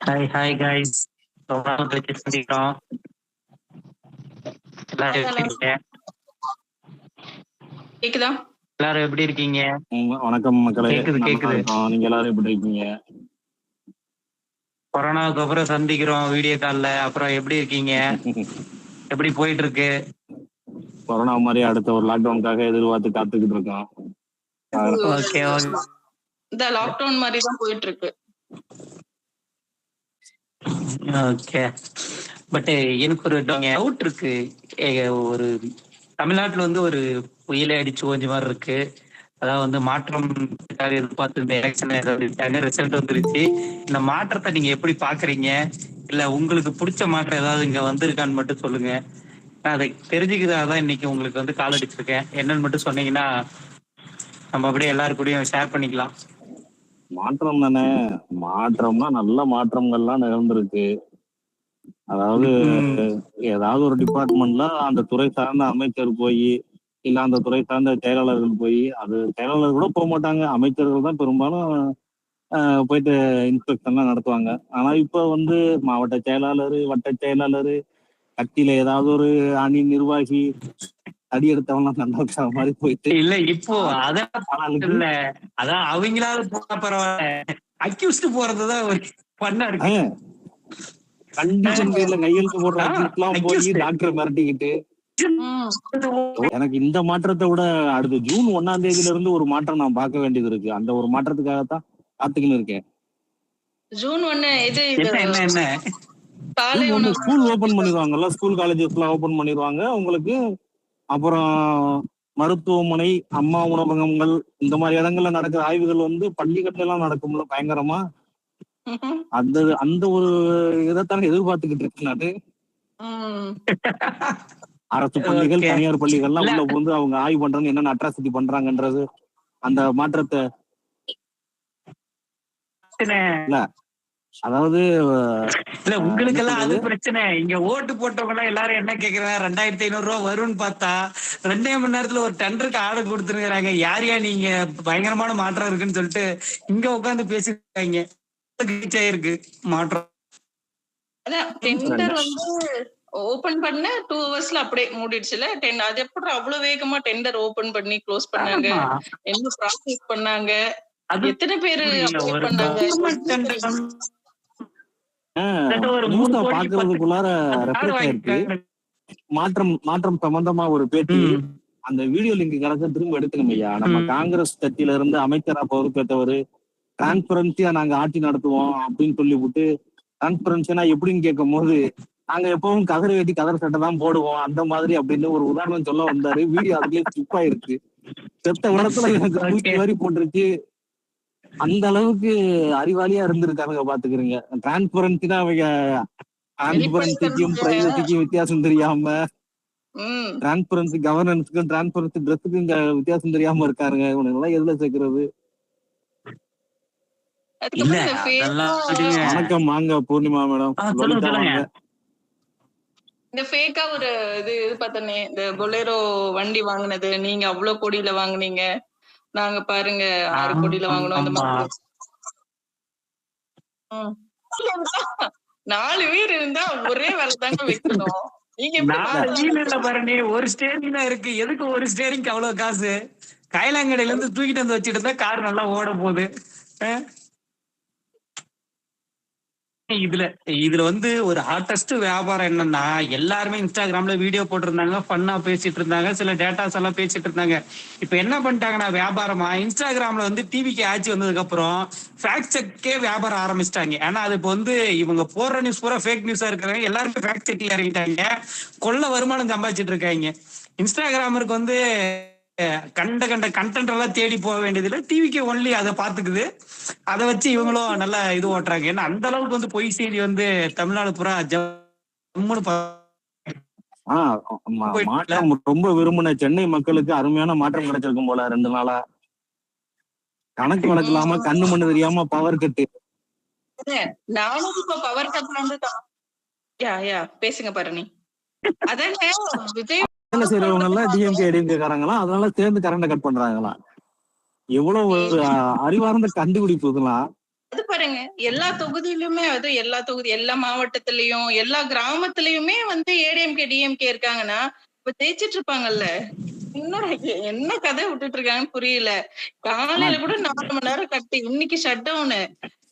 Hi hi guys. ரொம்ப நாள் கழிச்சு சந்திக்கிறோம். எல்லாரும் எப்படி இருக்கீங்க? கேக்குதா? எல்லாரும் எப்படி இருக்கீங்க? வணக்கம் மக்களே. கேக்குது கேக்குது. நீங்க எல்லாரும் எப்படி இருக்கீங்க? கொரோனாவுக்கு அப்புறம் சந்திக்கிறோம் வீடியோ கால்ல. அப்புறம் எப்படி இருக்கீங்க? எப்படி போயிட்டு இருக்கு? கொரோனா மாதிரி அடுத்த ஒரு லாக்டவுனுக்காக எதிர்பார்த்து காத்துக்கிட்டு இருக்கோம். ஓகே இந்த லாக்டவுன் மாதிரி தான் போயிட்டு இருக்கு. ஓகே. பட் எனக்கு ஒரு டவுட் இருக்கு. ஒரு தமிழ்நாட்டுல வந்து ஒரு புயலை அடிச்சு ஓஞ்ச மாதிரி இருக்கு. அதாவது வந்து மாற்றம் எதிர்பார்த்து இந்த எலெக்ஷன் ரிசல்ட் வந்துருச்சு. இந்த மாற்றத்தை நீங்க எப்படி பாக்குறீங்க? இல்ல உங்களுக்கு பிடிச்ச மாற்றம் ஏதாவது இங்க வந்திருக்கான்னு மட்டும் சொல்லுங்க. நான் அதை தெரிஞ்சுக்கிறதான் இன்னைக்கு உங்களுக்கு வந்து கால் அடிச்சிருக்கேன். என்னன்னு மட்டும் சொன்னீங்கன்னா நம்ம அப்படியே எல்லாரும் கூடயும் ஷேர் பண்ணிக்கலாம். மாற்றம் தானே. மாற்றம்னா நல்ல மாற்றங்கள்லாம் நிகழ்ந்திருக்கு. அதாவது ஏதாவது ஒரு டிபார்ட்மெண்ட்ல அந்த துறை சார்ந்த அமைச்சர் போய் இல்ல அந்த துறை சார்ந்த செயலாளர்கள் போய், அது செயலாளர் கூட போக மாட்டாங்க, அமைச்சர்கள் தான் பெரும்பாலும் போயிட்டு இன்ஸ்பெக்ஷன்லாம் நடத்துவாங்க. ஆனா இப்ப வந்து மாவட்ட செயலாளர், வட்ட செயலாளர், கட்சியில ஏதாவது ஒரு அணி நிர்வாகி அடி எடுத்தவங்க அந்த மாதிரி போயிட்டு இல்ல இப்போ அதான் இல்ல அதான் அவங்களால போன பரவாயில்ல, அக்யூஸ்ட் போறதுதான் ஒரு பண்ணா இருக்கு. கண்டிஷன் பேர்ல கையெழுத்து போடுற அக்யூஸ்ட்லாம் போய் டாக்டர் மிரட்டிக்கிட்டு. எனக்கு இந்த மாற்றத்தை விட அடுத்த ஜூன் 1ஆம் தேதியில இருந்து ஒரு மாற்றம் நான் பார்க்க வேண்டியது இருக்கு. அந்த ஒரு மாற்றத்துக்காகத்தான் காத்துக்கின்னு இருக்கேன். ஜூன் 1 இது என்ன ஸ்கூல் ஓபன் பண்ணிடுவாங்கல்ல, ஸ்கூல் காலேஜஸ் எல்லாம் ஓபன் பண்ணிடுவாங்க உங்களுக்கு. அப்புறம் மருத்துவமனை, அம்மா உணவகங்கள், இந்த மாதிரி இடங்கள்ல நடக்கிற ஆய்வுகள் வந்து பள்ளிகள்ல எல்லாம் நடக்கும்ல பயங்கரமா. அந்த ஒரு இதைத்தானே எதிர்பார்த்துக்கிட்டு இருக்கேன் நானு. அரசு பள்ளிகள், தனியார் பள்ளிகள்லாம் உள்ள வந்து அவங்க ஆய்வு பண்றாங்க, என்னென்ன அட்ராசிட்டி பண்றாங்கன்றது அந்த மாற்றத்தை. அதாவது இல்ல உங்களுக்கு எல்லாம் அது பிரச்சனை. இங்க ஓட்டு போட்டவங்க எல்லாம் எல்லாரும் என்ன கேக்குறாங்க, 2500 ரூபாய் வரும்னு பார்த்தா 2 மணி நேரத்துல ஒரு டெண்டருக்கு ஆர்டர் கொடுத்துருக்காங்க. யாரையா நீங்க பயங்கரமான மாற்றம் இருக்குன்னு சொல்லிட்டு இங்க உட்காந்து பேசிருக்காங்க. இருக்கு மாற்றம். அதான் டெண்டர் வந்து ஓபன் பண்ண 2 ஹவர்ஸ்ல அப்படியே மூடிடுச்சுல. அது எப்படி அவ்வளவு வேகமா டெண்டர் ஓபன் பண்ணி க்ளோஸ் பண்ணாங்க? என்ன ப்ராசஸ் பண்ணாங்க? எத்தனை பேரு அப்ளை பண்ணாங்க? பாக்குறதுக்குள்ளார மாற்றம் சம்பந்தமா ஒரு பேட்டி, அந்த வீடியோ லிங்க் கிடைச்சா திரும்ப எடுத்துக்கணும் ஐயா. நம்ம காங்கிரஸ் கட்சியில இருந்து அமைச்சரா பொறுப்பேற்றவர், டிரான்ஸ்பரன்சியா நாங்க ஆட்சி நடத்துவோம் அப்படின்னு சொல்லிவிட்டு, டிரான்ஸ்பரன்சியா எப்படின்னு கேட்கும் போது நாங்க எப்பவும் கதர் வேட்டி கதர் சட்டை தான் போடுவோம் அந்த மாதிரி அப்படின்னு ஒரு உதாரணம் சொல்ல வந்தாரு. வீடியோ அதுலயே ஸ்கிப் ஆயிருக்கு. செத்த இடத்துல எனக்கு தூக்கி வரி போட்டுருச்சு. அந்த அளவுக்கு அறிவாளியா இருந்திருக்காங்க பாத்துக்கிறீங்க. டிரான்ஸ்பரன்சினா அவங்க டிரான்ஸ்பரன்சிக்கும் பிரைவசிக்கும் வித்தியாசம் தெரியாம, டிரான்ஸ்பரன்சி கவர்னன்ஸுக்கும் டிரான்ஸ்பரன்சி ட்ரெஸ்ஸுக்கும் வித்தியாசம் தெரியாம இருக்காருங்க. இவனுங்க எல்லாம் எதுல சேர்க்கிறது? வணக்கம் வாங்க பூர்ணிமா மேடம். இந்த ஃபேக்கா ஒரு இது பார்த்தனே, இந்த பொலேரோ வண்டி வாங்குனது நீங்க அவ்வளவு கோடியில வாங்குனீங்க, நாங்க பாருங்க 6 கோடியில வாங்கணும். அந்த மாதிரி 4 பேர் இருந்தா ஒரே வேலை தாங்க வைக்கணும். நீங்க பாருங்க, ஒரு ஸ்டேரிங் தான் இருக்கு. எதுக்கு ஒரு ஸ்டேரிங் அவ்வளவு காசு? கைலாங்கடையில இருந்து தூக்கிட்டு வந்து வச்சுட்டு இருந்தா கார் நல்லா ஓட போகுது. இதுல வந்து ஒரு ஹாட்டஸ்ட் வியாபாரம் என்னன்னா, எல்லாருமே இன்ஸ்டாகிராம்ல வீடியோ போட்டிருந்தாங்க, ஃபன்னா பேசிட்டு இருந்தாங்க, சில டேட்டாஸ் எல்லாம் பேசிட்டு இருந்தாங்க. இப்ப என்ன பண்ணிட்டாங்கன்னா வியாபாரமா, இன்ஸ்டாகிராம்ல வந்து டிவிக்கு ஆட்சி வந்ததுக்கு அப்புறம் ஃபேக்ட் செக்கே வியாபாரம் ஆரம்பிச்சிட்டாங்க. ஏன்னா அது இப்ப வந்து இவங்க போடுற நியூஸ் பூரா ஃபேக் நியூஸா இருக்கிறாங்க. எல்லாருமே ஃபேக்ட் செக்ல இறங்கிட்டாங்க, கொள்ள வருமானம் சம்பாதிச்சிட்டு இருக்காங்க. இன்ஸ்டாகிராமருக்கு வந்து கண்ட கண்டென்ட் எல்லாம் தேடி போக வேண்டியது இல்லை, டிவிக்கு ஒன்லி அதை பாத்துக்குது. அதை வச்சு இவங்களும் நல்லா இது ஓட்டுறாங்க. ஏன்னா அந்த அளவுக்கு வந்து பொய் செய்தி வந்து தமிழ்நாடு பூரா மாற்றம் ரொம்ப விரும்பின சென்னை மக்களுக்கு அருமையான மாற்றம் கிடைச்சிருக்கும் போல. 2 நாளா கணக்கு வழக்கு இல்லாம கண்ணு மண்ணு தெரியாம பவர் கட்டு. நானும் இப்ப பவர் கட்ல இருந்து பேசுங்க பாரு நீ. அதாங்க விஜய் வேலை செய்யறவங்க எல்லாம் டிஎம்கே டிஎம்கே காரங்களாம், அதனால சேர்ந்து கரண்ட கட் பண்றாங்களா? எவ்வளவு அறிவார்ந்த கண்டுபிடிப்பு இதெல்லாம். அது பாருங்க, எல்லா தொகுதியிலுமே எல்லா மாவட்டத்திலயும் எல்லா கிராமத்திலயுமே வந்து ஏடிஎம்கே டிஎம்கே இருக்காங்கன்னா இப்ப ஜெயிச்சிட்டு இருப்பாங்கல்ல. என்ன கதை விட்டுட்டு இருக்காங்கன்னு புரியல. காலையில கூட 4 மணி நேரம் கட்டு, இன்னைக்கு ஷட் டவுனு,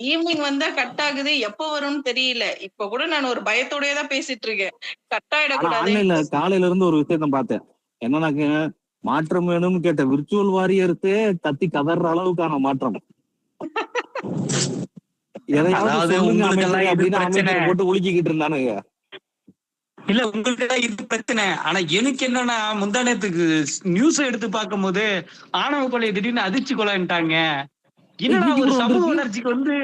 ஈவினிங் வந்தா கட் ஆகுது, எப்ப வரும்னு தெரியல. இப்ப கூட நான் ஒரு பயத்தோடயே தான் பேசிட்டு இருக்கேன், கட் ஆயிடக்கூடாது. காலையில இருந்து ஒரு விஷயத்த பார்த்தேன். என்னன்னாக்க, மாற்றம் வேணும்னு கேட்ட விர்ச்சுவல் வாரியர்ஸே கத்தி கதற அளவுக்கான மாற்றம். எதையாவது போட்டு உலுக்கிக்கிட்டு இருந்தானுங்க. இல்ல உங்களுக்கு தான் இது பிரச்சனை. ஆனா எனக்கு என்னன்னா, முந்தானத்துக்கு நியூஸ் எடுத்து பார்க்கும் போது ஆணவ கொலை திடீர்னு அதிர்ச்சி கொலைன்ட்டாங்க. என்னடா ஒரு சமூக வளர்ச்சிக்கு வந்து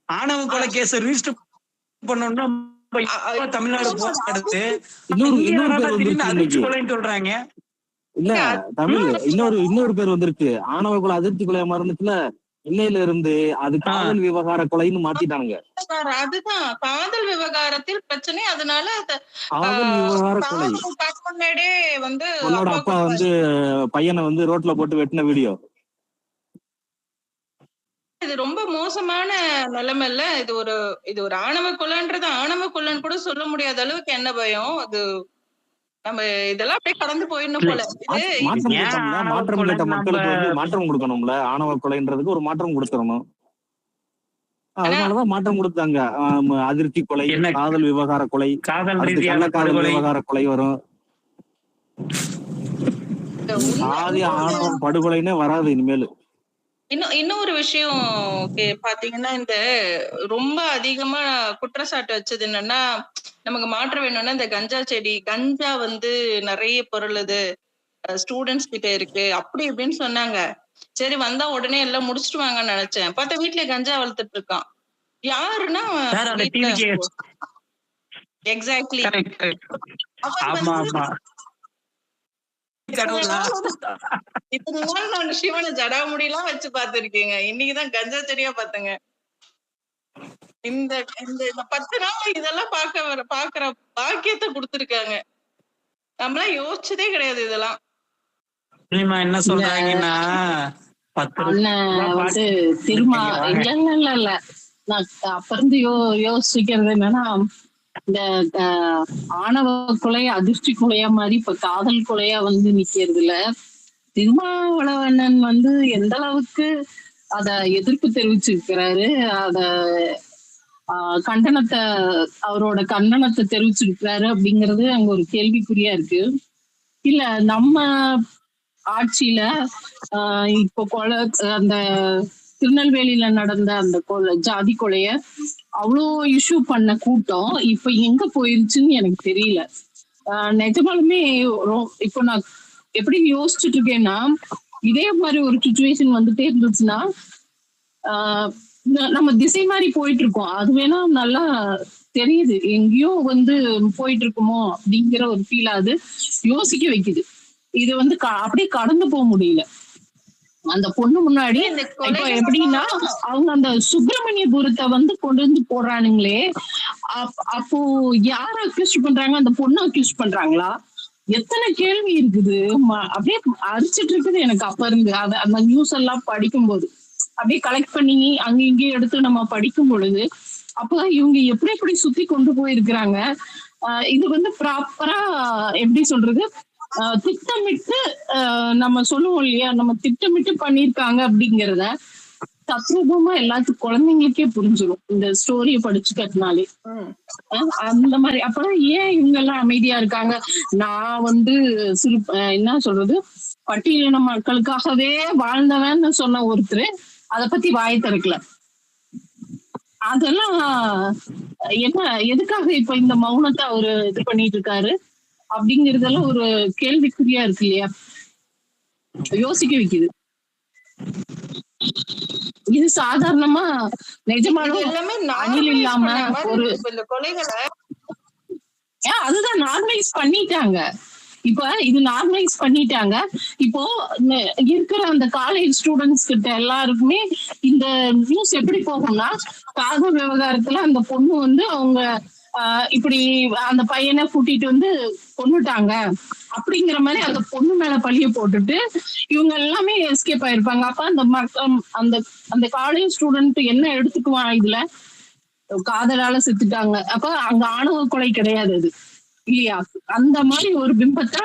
ஆணவ கொலை கேஸ் ரிஜிஸ்டர் பண்ணணும்னா தமிழ்நாடு போராடுது, அதிர்ச்சி கொலைன்னு சொல்றாங்க. இல்ல தமிழ் இன்னொரு பேர் வந்திருக்கு. ஆணவ கொலை அதிர்ச்சி கொலை மரணத்துல இன்னையில இருந்து அது காதல் விவகார கொலைன்னு மாத்திட்டாங்க. அதுதான் காதல் விவகாரத்தில் பிரச்சனை. அதனால காதல் விவகார கொலை. வந்து உன்னோட அப்பா வந்து பையனை வந்து ரோட்ல போட்டு வெட்டின வீடியோ. இது ரொம்ப மோசமான நிலைமை இல்ல. இது ஒரு ஆணவ கொலைன்றது ஆணவ கொலைன்னு கூட சொல்ல முடியாத அளவுக்கு என்ன பயம் அது. நம்ம இதெல்லாம் அப்படியே கடந்து போயிடணும் போல. மாற்றம் கேட்ட மக்களுக்கு வந்து மாற்றம் கொடுக்கணும்ல. ஆணவ கொலைன்றதுக்கு ஒரு மாற்றம் கொடுத்துடணும். அதனாலதான் மாற்றம் கொடுத்தாங்க. அதிர்ச்சி கொலை, காதல் விவகார கொலை, கள்ளக்காதல் விவகார கொலை வரும். ஆதி ஆணவம் படுகொலைன்னே வராது இனிமேல். இன்னொரு விஷயம் பாத்தீங்கன்னா, இந்த ரொம்ப அதிகமா குற்றச்சாட்டு வச்சது என்னன்னா, நமக்கு மாற்றம் வேணும்னா இந்த கஞ்சா செடி, கஞ்சா வந்து நிறைய பொருளுது ஸ்டூடெண்ட்ஸ் கிட்ட இருக்கு அப்படி இப்படின்னு சொன்னாங்க. சரி வந்தா உடனே எல்லாம் முடிச்சுட்டு வாங்கன்னு நினைச்சேன். பார்த்தா வீட்டுல கஞ்சா வளர்த்துட்டு இருக்கான். யாருன்னா எக்ஸாக்ட்லி. இத்தனை நாள் நான் சிவனை ஜடாமுடியெல்லாம் வச்சு பாத்திருக்கேங்க. இன்னைக்குதான் கஞ்சா செடியா பாத்தேங்க. இந்த 10 நாள் இதெல்லாம் பாக்குற பாக்கியத்தை கொடுத்திருக்காங்க. நம்மளாம் யோசிச்சதே கிடையாது இதெல்லாம். என்ன சொல்றாங்கன்னா இல்ல நான் அப்ப இருந்து யோசிக்கிறது என்னன்னா, இந்த ஆணவ கொலை அதிர்ச்சி கொலையா மாதிரி இப்ப காதல் கொலையா வந்து நிக்கிறது இல்ல. திருமாவளவன் வந்து எந்த அளவுக்கு அத எதிர்ப்பு தெரிவிச்சிருக்கிறாரு, அத அவரோட கண்டனத்தை தெரிவிச்சிருக்கிறாரு அப்படிங்கிறது அங்க ஒரு கேள்விக்குறியா இருக்கு. இல்ல நம்ம ஆட்சியில இப்போ கொலை, அந்த திருநெல்வேலியில நடந்த அந்த ஜாதி கொலைய அவ்வளோ இஷ்யூ பண்ண கூட்டம் இப்ப எங்க போயிருச்சுன்னு எனக்கு தெரியல. நிஜமாலுமே இப்போ நான் எப்படி யோசிச்சுட்டு இருக்கேன்னா, இதே மாதிரி ஒரு சுச்சுவேஷன் வந்துட்டே இருந்துச்சுன்னா நம்ம திசை மாதிரி போயிட்டு இருக்கோம். அது வேணா நல்லா தெரியுது, எங்கேயோ வந்து போயிட்டு இருக்குமோ அப்படிங்கிற ஒரு ஃபீல் அது யோசிக்க வைக்குது. இது வந்து அப்படியே கடந்து போக முடியல. அந்த பொண்ணு முன்னாடி இப்ப எப்படின்னா, அவங்க அந்த சுப்பிரமணியபுரத்தை வந்து கொண்டு வந்து போடுறானுங்களே, அப்போ யார அக்யூஸ் பண்றாங்க? அந்த பொண்ணு அக்யூஸ் பண்றாங்களா? எத்தனை கேள்வி இருக்குது, அப்படியே அரிச்சிட்டு இருக்குது எனக்கு அப்ப இருந்து. அந்த நியூஸ் எல்லாம் படிக்கும் போது அப்படியே கலெக்ட் பண்ணி அங்க இங்கேயும் எடுத்து நம்ம படிக்கும் பொழுது அப்பதான் இவங்க எப்படி சுத்தி கொண்டு போயிருக்கிறாங்க. இது வந்து ப்ராப்பரா எப்படி சொல்றது, திட்டமிட்டு நம்ம சொல்லுவோம் இல்லையா, நம்ம திட்டமிட்டு பண்ணிருக்காங்க அப்படிங்கிறத தத்ரூபமா எல்லாத்துக்கும் குழந்தைங்களுக்கே புரிஞ்சிடும் இந்த ஸ்டோரிய படிச்சுக்கிறதுனாலே. அந்த மாதிரி அப்பதான் ஏன் இவங்க எல்லாம் அமைதியா இருக்காங்க? நான் வந்து என்ன சொல்றது, பட்டியலின மக்களுக்காகவே வாழ்ந்தவன்னு சொன்ன ஒருத்தர் அத பத்தி வாயை திறக்கல. அதெல்லாம் என்ன, எதுக்காக இப்ப இந்த மௌனத்தை அவரு இது பண்ணிட்டு இருக்காரு அப்படிங்கறதெல்லாம் ஒரு கேள்விக்குறியா இருக்கு இல்லையா, யோசிக்க வைக்குது. இது சாதாரணமா நிஜமானோ அணில் இல்லாம ஒரு அதுதான் நார்மலைஸ் பண்ணிட்டாங்க. இப்ப இது நார்மலைஸ் பண்ணிட்டாங்க. இப்போ இருக்கிற அந்த காலேஜ் ஸ்டூடெண்ட்ஸ் கிட்ட எல்லாருக்குமே இந்த நியூஸ் எப்படி போகும்னா, காதல் விவகாரத்துல அந்த பொண்ணு வந்து அவங்க இப்படி அந்த பையனை கூட்டிட்டு வந்து கொன்னுட்டாங்க, அப்படிங்கிற மாதிரி அந்த பொண்ணு மேல பழிய போட்டுட்டு இவங்க எல்லாமே எஸ்கேப் ஆயிருப்பாங்க. அப்ப அந்த அந்த காலேஜ் ஸ்டூடெண்ட் என்ன எடுத்துக்குவான், இதுல காதலால செத்துட்டாங்க, அப்ப அங்க ஆணவ கொலை கிடையாது அது இல்லையா? அந்த மாதிரி ஒரு பிம்பத்தை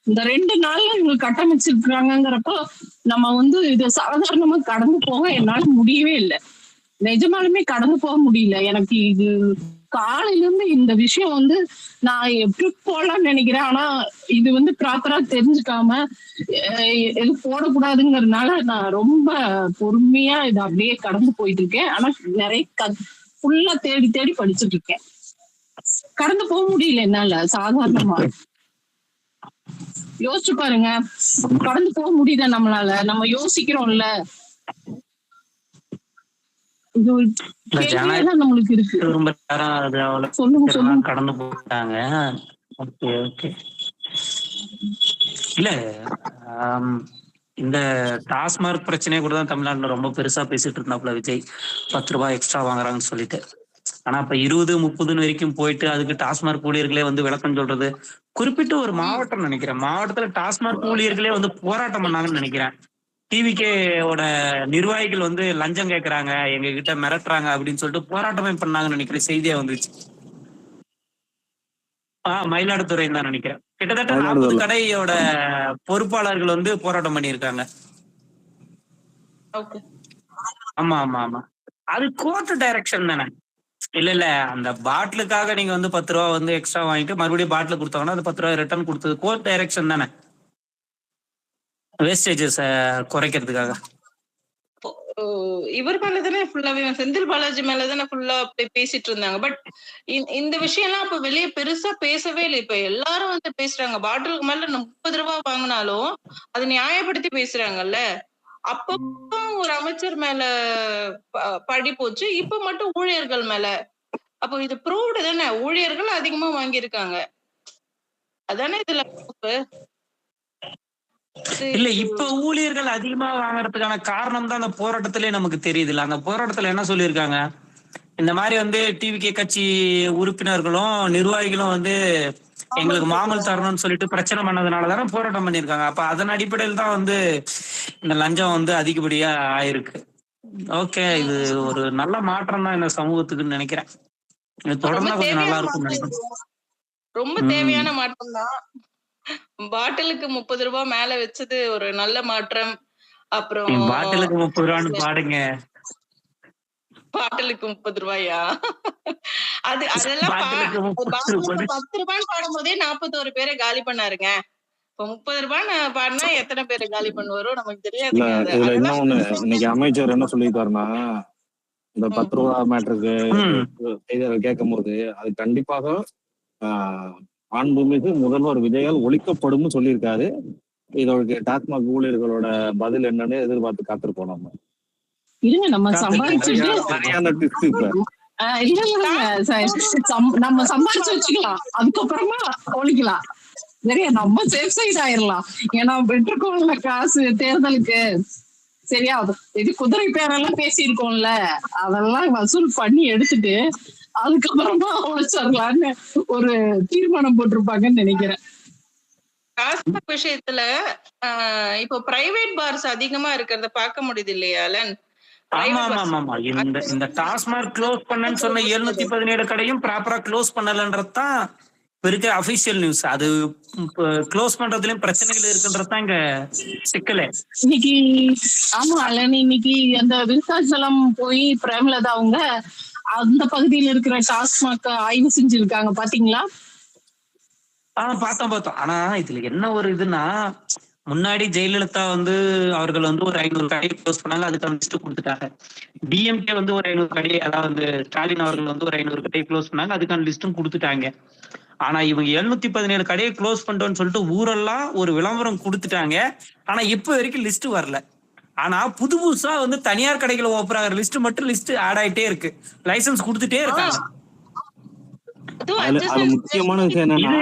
இந்த 2 நாள்ல இவங்க கட்டமைச்சிருக்காங்கிறப்போ நம்ம வந்து இதை சாதாரணமா கடந்து போக என்னால முடியவே இல்லை. நிஜமாலுமே கடந்து போக முடியல எனக்கு. இது காலையில இருந்து இந்த விஷயம் வந்து நான் எப்படி போடலாம்னு நினைக்கிறேன். ஆனா இது வந்து ப்ராப்பரா தெரிஞ்சுக்காம எது போடக்கூடாதுங்கிறதுனால நான் ரொம்ப பொறுமையா இதை அப்படியே கடந்து போயிட்டு இருக்கேன். ஆனா நிறைய ஃபுல்லா தேடி தேடி படிச்சுட்டு இருக்கேன். கடந்து போக முடியல என்னால. சாதாரணமா யோசிச்சு பாருங்க, கடந்து போக முடியுதா நம்மளால? நம்ம யோசிக்கிறோம்ல, இது ஒரு கேள்விதான் நம்மளுக்கு இருக்கு. ரொம்ப நேரம் சொல்லுங்க சொல்லுங்க. கடந்து போட்டாங்க. Okay okay. இல்ல இந்த டாஸ்மார்க் பிரச்சனையை கூட தான் தமிழ்நாட்டுல ரொம்ப பெருசா பேசிட்டு இருந்தாப்புல விஜய். 10 ரூபாய் எக்ஸ்ட்ரா வாங்குறாங்கன்னு சொல்லிட்டு. ஆனா இப்ப 20-30 வரைக்கும் போயிட்டு அதுக்கு டாஸ்மார்க் ஊழியர்களே வந்து விளக்கம் சொல்றது. குறிப்பிட்ட ஒரு மாவட்டம் நினைக்கிறேன், மாவட்டத்துல டாஸ்மார்க் ஊழியர்களே வந்து போராட்டம் பண்ணாங்கன்னு நினைக்கிறேன். டிவிகேவோட நிர்வாகிகள் வந்து லஞ்சம் கேட்கறாங்க, எங்க கிட்ட மிரட்டுறாங்க அப்படின்னு சொல்லிட்டு போராட்டமே பண்ணாங்கன்னு நினைக்கிறேன். செய்தியா வந்துச்சு. மயிலாடுதுறை தான் நினைக்கிறேன். கிட்டத்தட்ட 40 கடையோட பொறுப்பாளர்கள் வந்து போராட்டம் பண்ணியிருக்காங்க. ஆமா ஆமா ஆமா. அது கோர்ட் டைரக்ஷன் தானே? இல்ல அந்த பாட்டிலுக்காக நீங்க வந்து 10 ரூபா வந்து எக்ஸ்ட்ரா வாங்கிட்டு மறுபடியும் பாட்டில் கொடுத்தாங்கன்னா அது 10 ரூபாய் ரிட்டர்ன் கொடுத்தது கோர்ட் டைரக்ஷன் தானே, வேஸ்டேஜஸ் குறைக்கிறதுக்காக. இவர் மேலதானே ஃபுல்லாவே, செந்தில் பாலாஜி மேலதானே ஃபுல்லா பேசிட்டு இருந்தாங்க. பட் இந்த விஷயம் எல்லாம் அப்ப வெளியே பெருசா பேசவே இல்லை. இப்ப எல்லாரும் வந்து பேசுறாங்க. பாட்டிலுக்கு மேல 30 ரூபாய் வாங்கினாலும் அதை நியாயப்படுத்தி பேசுறாங்கல்ல. அப்போ ஒரு அமைச்சர் மேல பழி போச்சு, இப்ப மட்டும் ஊழியர்கள் மேல. அப்போ இது ப்ரூவ்டு தானே, ஊழியர்கள் அதிகமா வாங்கியிருக்காங்க. அதானே இதுல இல்ல. இப்ப ஊழியர்கள் அதிகமா வாங்குறதுக்கான காரணம் தான் அந்த போராட்டத்திலே நமக்கு தெரியுது இல்ல. அந்த போராட்டத்துல என்ன சொல்லியிருக்காங்க, இந்த மாதிரி வந்து டிவிகே கட்சி உறுப்பினர்களும் நிர்வாகிகளும் வந்து எங்களுக்கு மாமல் தரணும்னு சொல்லிட்டு பிரச்சனை பண்ணதுனாலதானே போராட்டம் பண்ணிருக்காங்க. அப்ப அதன் அடிப்படையில் தான் வந்து இந்த லஞ்சம் வந்து அதிகப்படியா ஆயிருக்கு. ஓகே, இது ஒரு நல்ல மாற்றம் தான் இந்த சமூகத்துக்குன்னு நினைக்கிறேன். தொடர்ந்தா கொஞ்சம் நல்லா இருக்கும் நினைக்கிறேன். ரொம்ப தேவையான மாற்றம் தான். பாட்டிலுக்கு 30 ரூபாய் மேல வச்சது ஒரு நல்ல மாற்றம். அப்புறம் பாட்டிலுக்கு 30 ரூபான்னு பாடுங்க. பாட்டிலுக்கு 30 ரூபாயா? அதெல்லாம் 10 ரூபாய் பாடும்போதே 41 பேரை காலி பண்ணாருங்க. இப்ப 30 ரூபாய் பாடினா எத்தனை பேரை காலி பண்ணுவாரோ நமக்கு தெரியாது. இதுல இன்னொன்னு இன்னைக்கு அமைச்சர் என்ன சொல்லியிருக்காருன்னா, இந்த 10 ரூபாய் மேட்டருக்கு செய்தியாளர் கேட்கும் போது அது கண்டிப்பாக மாண்புமிகு முதல்வர் விஜயால் ஒழிக்கப்படும் சொல்லியிருக்காரு. இதோட டாஸ்மாக் ஊழியர்களோட பதில் என்னன்னு எதிர்பார்த்து காத்திருப்போம் நம்ம. இருங்க, நம்ம சம்பாதிச்சுட்டு நம்ம சம்பாதிச்சு வச்சுக்கலாம், அதுக்கப்புறமா ஒழிக்கலாம். சரியா, நம்ம சேஃப் சைட் ஆயிரலாம். ஏன்னா பெற்றுக்கோள்ல காசு தேர்தலுக்கு சரியா, இது குதிரை பேரெல்லாம் பேசியிருக்கோம்ல, அதெல்லாம் வசூல் பண்ணி எடுத்துட்டு அதுக்கப்புறமா ஒழிச்சிடலான்னு ஒரு தீர்மானம் போட்டிருப்பாங்கன்னு நினைக்கிறேன். டாஸ்மாக் விஷயத்துல இப்போ பிரைவேட் பார்ஸ் அதிகமா இருக்கிறத பார்க்க முடியுது இல்லையா அலன்? ஆமா ஆமா ஆமா. இந்த டாஸ்மாக் க்ளோஸ் பண்ணன்னு சொன்ன 717 கடையும் ப்ராப்பரா க்ளோஸ் பண்ணலன்றதுதான் இருக்க அபிஷியல் நியூஸ். அது க்ளோஸ் பண்றதுலயும் பிரச்சனைகள் இருக்குன்றதுதான் இங்க சிக்கலே. இன்னைக்கு ஆமா அலன், இன்னைக்கு அந்த விருத்தாச்சலம் போய் பிரேமலதா அவங்க அந்த பகுதியில் இருக்கிற டாஸ்மாக் ஆய்வு செஞ்சிருக்காங்க, பாத்தீங்களா? பார்த்தோம். ஆனா இதுல என்ன ஒரு இதுன்னா, முன்னாடி ஜெயலலிதா வந்து அவர்கள் வந்து ஒரு 500 கடையை க்ளோஸ் பண்ணாங்க, அதுக்கான லிஸ்ட் கொடுத்துட்டாங்க. டிஎம்கே வந்து ஒரு 500 கடையை, அதாவது ஸ்டாலின் அவர்கள் வந்து ஒரு 500 கடையை க்ளோஸ் பண்ணாங்க, அதுக்கான லிஸ்டும் கொடுத்துட்டாங்க. ஆனா இவங்க 717 கடையை க்ளோஸ் பண்ணிட்டோம்னு சொல்லிட்டு ஊரெல்லாம் ஒரு விளம்பரம் கொடுத்துட்டாங்க. ஆனா இப்ப வரைக்கும் லிஸ்ட் வரல. ஆனா புதுசா வந்து தனியார் கடைகளை ஓப்பன் ஆகிற லிஸ்ட் மட்டும் லிஸ்ட் ஆட் ஆயிட்டே இருக்கு, லைசன்ஸ் கொடுத்துட்டே இருக்காங்க. அது முக்கியமான விஷயம் என்னன்னா,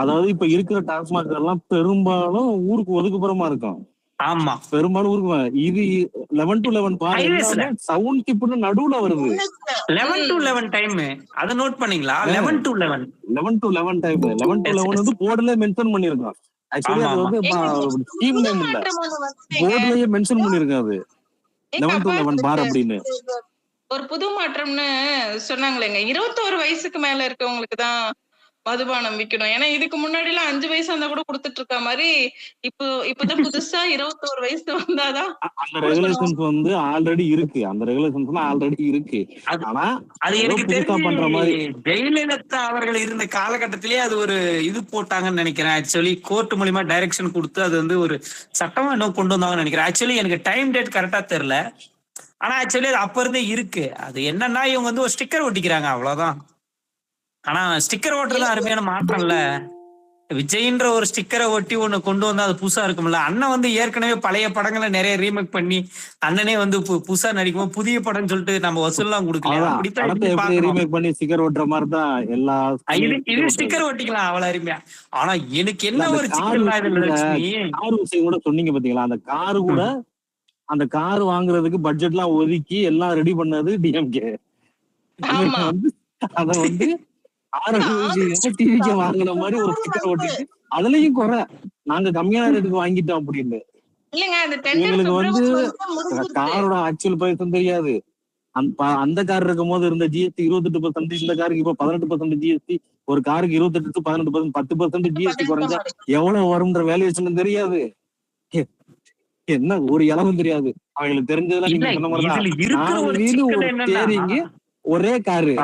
அதாவது இப்ப இருக்கிற டாஸ்மாக் எல்லாம் பெரும்பாலும் ஊருக்கு ஒதுக்குப்புறமா இருக்கும். ஆமா, பெரும்பாலும் ஊருக்கு இது 11 to 11 பார் ஹைவேஸ்ல எல்லாமே சவுண்ட் கிப்னு நடுவுல வருது. 11 to 11 டைம் அதை நோட் பண்ணீங்களா? 11 to 11 11 to 11 டைம் 11 to 11 வந்து போர்டுல மென்ஷன் பண்ணிருக்கோம். ஆக்சுவலி அது வந்து டீம் நேம் இல்ல, போர்டுலயே மென்ஷன் பண்ணிருக்கோம் அது 11 to 11 பார் அப்படின்னு. ஒரு புது மாற்றம்னு சொன்னாங்களேங்க, 21 வயசுக்கு மேல இருக்கவங்களுக்கு தான் மதுபானம் விக்கணும். ஏன்னா இதுக்கு முன்னாடி எல்லாம் 5 வயசு இருந்தா கூட கொடுத்துட்டு இருக்க மாதிரி இப்பதான் புதுசா 21 வயசு வந்தாதான் அந்த ரெகுலேஷன்ஸ் வந்து ஆல்ரெடி இருக்கு. அந்த ரெகுலேஷன்ஸ் ஆல்ரெடி இருக்கு. ஆனா அது எனக்கு புதுசா பண்ற மாதிரி ஜெயலலிதா அவர்கள் இருந்த காலகட்டத்திலேயே அது ஒரு இது போட்டாங்கன்னு நினைக்கிறேன். ஆக்சுவலி கோர்ட் மூலியமா டைரக்ஷன் கொடுத்து அது வந்து ஒரு சட்டமா என்ன கொண்டு வந்தாங்கன்னு நினைக்கிறேன். ஆக்சுவலி எனக்கு டைம் டேட் கரெக்டா தெரியல. ஆனா ஆக்சுவலி அது அப்ப இருந்தே இருக்கு. அது என்னன்னா இவங்க வந்து ஒரு ஸ்டிக்கர் ஒட்டிக்கிறாங்க, அவ்வளவுதான். ஆனா ஸ்டிக்கர் ஓட்டுறது அருமையான மாற்றம்ல. விஜய்ன்ற ஒரு ஸ்டிக்கரை ஒட்டி ஒண்ணு கொண்டு வந்தா அது புதுசா இருக்கும்ல. அண்ணன் வந்து ஏற்கனவே பழைய படங்களை நிறைய ரீமேக் பண்ணி அண்ணனே வந்து புதுசா நடிக்கும் புதிய படம் சொல்லிட்டு நம்ம வசூல்லாம் கொடுக்கலாம். ரீமேக் பண்ணி ஸ்டிக்கர் ஓட்டுற மாதிரி தான் எல்லா இது ஸ்டிக்கர் ஒட்டிக்கலாம் அவ்வளவு அருமையா. ஆனா எனக்கு என்ன ஒரு சிக்கல் கார் விஷயம் கூட சொன்னீங்க பாத்தீங்களா, அந்த காரு கூட அந்த கார் வாங்குறதுக்கு பட்ஜெட் எல்லாம் ஒதுக்கி எல்லாம் ரெடி பண்ணது டிஎம்கே. வந்து அத வந்து டிவிக்கு வாங்கின மாதிரி ஒரு ஸ்டிக்கர் ஓட்டிட்டு அதுலயும் குறை நாங்க கம்மியான ரேட்டுக்கு வாங்கிட்டோம் அப்படின்னு. எங்களுக்கு வந்து காரோட ஆக்சுவல் பிரைஸ் தெரியாது. அந்த கார் இருக்கும் போது இருந்த ஜிஎஸ்டி 28%, இந்த காருக்கு இப்ப 18% ஜிஎஸ்டி. ஒரு காருக்கு 28 to 18%, 10% ஜிஎஸ்டி குறைஞ்சா எவ்வளவு வரும்ன்ற வேல்யூவேஷன் தெரியாது. என்ன ஒரு இளவும் தெரியாது. அவங்களுக்கு தெரிஞ்சதெல்லாம் நீங்க சொன்ன மாதிரிதான் ஒரே காரு.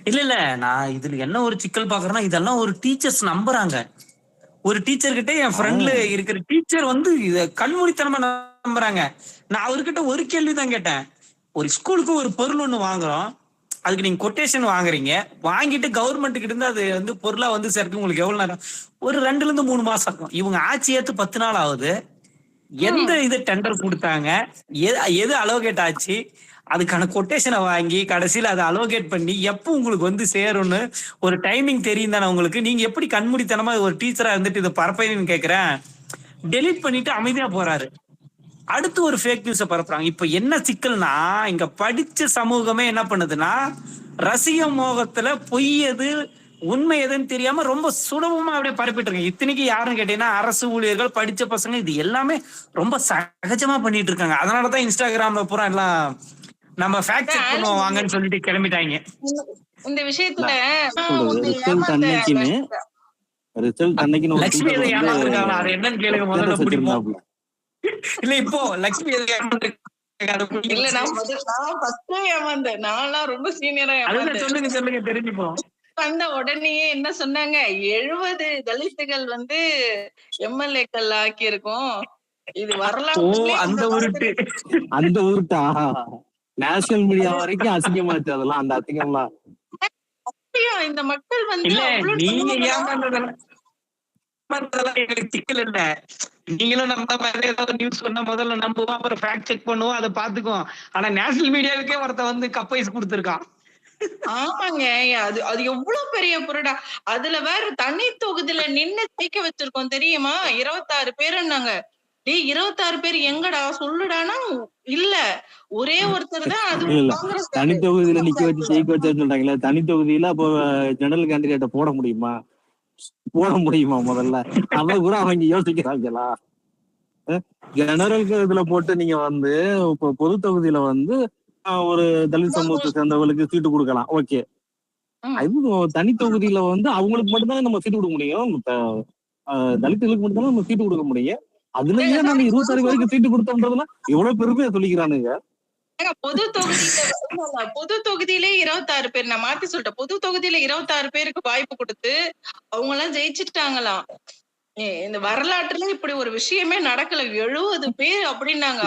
இல்ல நான் இதுல என்ன ஒரு சிக்கல் பாக்குறேன்னா, இதெல்லாம் ஒரு டீச்சர்ஸ் நம்புறாங்க. ஒரு டீச்சர் கிட்ட என் ஃப்ரெண்ட்ல இருக்கிற டீச்சர் வந்து இத கண்மூடித்தனமா நம்புறாங்க. நான் அவர்கிட்ட ஒரு கேள்விதான் கேட்டேன். ஒரு ஸ்கூலுக்கு ஒரு பொருள் ஒண்ணு வாங்குறோம், அதுக்கு நீங்க கொட்டேஷன் வாங்குறீங்க, வாங்கிட்டு கவர்மெண்ட் கிட்ட இருந்து அது வந்து பொருளா வந்து சேர்த்து உங்களுக்கு எவ்வளவு நேரம்? ஒரு 2 to 3 மாசம் இருக்கும். இவங்க ஆட்சி ஏத்து 10 நாள் ஆகுது. எந்த இது டெண்டர் கொடுத்தாங்க, எது அலோகேட் ஆச்சு, அதுக்கான கொட்டேஷனை வாங்கி கடைசியில அதை அலோகேட் பண்ணி எப்போ உங்களுக்கு வந்து சேரும்னு ஒரு டைமிங் தெரியும் தானே உங்களுக்கு? நீங்க எப்படி கண்மூடித்தனமா ஒரு டீச்சரா இருந்துட்டு இதை பரப்பைன்னு கேக்குறேன். டெலீட் பண்ணிட்டு அமைதியா போறாரு. அடுத்து ஒரு ஃபேக் நியூஸை பரப்புறாங்க. இப்ப என்ன சிக்கல்னா, இங்க படிச்ச சமூகமே என்ன பண்ணுதுன்னா, ரசிக மோகத்துல பொய் எது உண்மை எதுன்னு தெரியாம ரொம்ப சுலபமா அப்படியே பரப்பிட்டு இருக்காங்க. இத்தனைக்கு யாருன்னு கேட்டீங்கன்னா அரசு ஊழியர்கள், படிச்ச பசங்க, இது எல்லாமே ரொம்ப சகஜமா பண்ணிட்டு இருக்காங்க. அதனாலதான் இன்ஸ்டாகிராம்ல பூரா எல்லாம் நம்ம ஃபேக்ட் செக் பண்ணுவோம் வாங்கன்னு சொல்லிட்டு கிளம்பிட்டாங்க. இந்த விஷயத்துல லட்சுமி எதை ஏமாந்துருக்காங்களா அது என்னன்னு கேளுங்க முதல்ல. பிடிப்போம் இல்ல இப்போ லட்சுமி எதை இல்ல நான் ஃபர்ஸ்ட் ஏமாந்தேன். நான் ரொம்ப சீனியரா ஏமாந்தேன். சொல்லுங்க தெரிஞ்சுப்போம். வந்த உடனேயே என்ன சொன்னாங்க, 70 தலித்துகள் வந்து எம்எல்ஏக்கள் ஆக்கி இருக்கோம். இது வரலாறு. அந்த உருட்டா நேஷனல் மீடியா வரைக்கும் அசிங்கமாச்சு அதெல்லாம். அந்த அசிங்கம்லாம் இந்த மக்கள் வந்து நீங்க ஏமாந்ததெல்லாம் எங்களுக்கு சிக்கல் இல்ல. நீங்களும் நம்ம மாதிரி ஏதாவது நியூஸ் சொன்னா முதல்ல நம்புவோம், அப்புறம் ஃபேக்ட் செக் பண்ணுவோம், அதை பாத்துக்குவோம். ஆனா நேஷனல் மீடியாவுக்கே ஒருத்த வந்து கப்பைஸ் கொடுத்துருக்கான். ஆமாங்க, அது அது எவ்வளவு பெரிய புரடா. அதுல வேற தனி தொகுதியில நின்னு ஜெயிக்க வச்சிருக்கோம் தெரியுமா? 26 பேருன்னாங்க. 26 பேர் எங்கடா சொல்லுடானா, இல்ல ஒரே ஒருத்தர் தான். அது தனி தொகுதியில நிக்க வச்சு ஜெயிக்க வச்சு சொல்றாங்களே, தனி தொகுதியில அப்போ ஜெனரல் கேண்டிடேட்ட போட முடியுமா? முதல்ல அவ கூட அவங்க யோசிக்கிறாங்களா? ஜெனரல் இதுல போட்டு நீங்க வந்து இப்போ பொது தொகுதியில வந்து ஒரு தலித் சமூகத்தை சேர்ந்தவங்களுக்கு சீட்டு கொடுக்கலாம், ஓகே. தனி தொகுதியில வந்து அவங்களுக்கு மட்டும்தான் நம்ம சீட்டு கொடுக்க முடியும், தலித்துகளுக்கு மட்டும்தான் நம்ம சீட்டு கொடுக்க முடியும். அதுலயே நாங்க 26 பேருக்கு சீட்டு கொடுத்தோம்ன்றதுன்னா எவ்வளவு பெருமையா சொல்லிக்கிறானுங்க. பொது தொகுதியிலே 26 பேர், நான் மாத்தி சொல்லிட்டேன். பொது தொகுதியில 26 பேருக்கு வாய்ப்பு கொடுத்து அவங்க எல்லாம் ஜெயிச்சுட்டாங்களாம். இந்த வரலாற்றுல இப்படி ஒரு விஷயமே நடக்கல. 70 பேர் அப்படின்னாங்க.